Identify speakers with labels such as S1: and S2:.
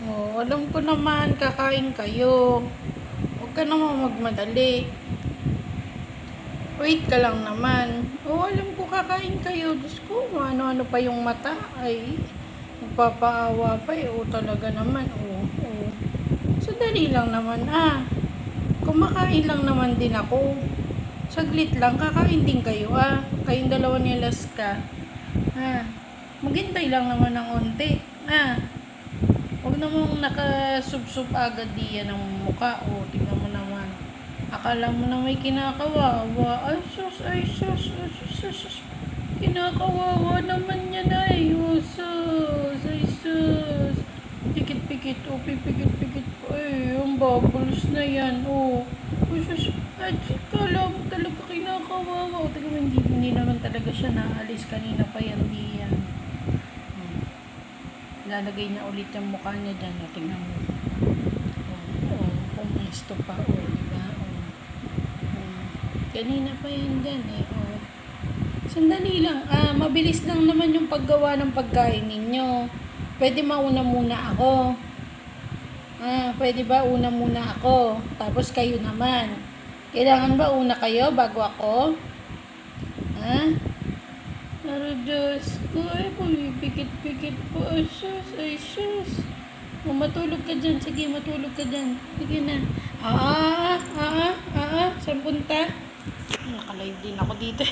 S1: Oh, alam ko naman, kakain kayo. Huwag ka naman magmadali. Wait ka lang naman. Oh, alam ko kakain kayo. Diyos ko, ano-ano pa yung mata. Ay, nagpapaawa pa eh. Oh, talaga naman. Oh, oh. Sandali lang naman ah. Kumakain lang naman din ako. Saglit lang, kakain din kayo ah. Kayong dalawa ni Alaska. Ah, maghintay lang naman ng onti. Ah, huwag namang nakasubsob agad diyan ng mukha. O, tingnan mo naman. Akala mo na may kinakawawa. Ay, sus, ay, sus, ay, sus, ay, sus. Kinakawawa naman yan ay. Oh, sus, ay, sus. Pikit-pikit, oh, pipikit-pikit po. Ay, ang bubbles na yan, oh. Oh, sus, ay, kala mo talaga kinakawawa. O, tingnan mo, hindi naman talaga siya naalis. Kanina pa yan, di yan. Lalagay niya ulit yung mukha niya dyan. O, tingnan mo. Oh, pumesto pa. O, diba? Kanina pa yan dyan eh. O. Sandali lang. Mabilis lang naman yung paggawa ng pagkain ninyo. Pwede mauna muna ako. Pwede ba una muna ako? Tapos kayo naman. Kailangan ba una kayo bago ako? Pero Diyos ko, ay pumipikit-pikit po. Ay sus, ay sus. Matulog ka dyan. Sige, matulog ka dyan. Sige na. Saan punta? Nakalive din ako dito.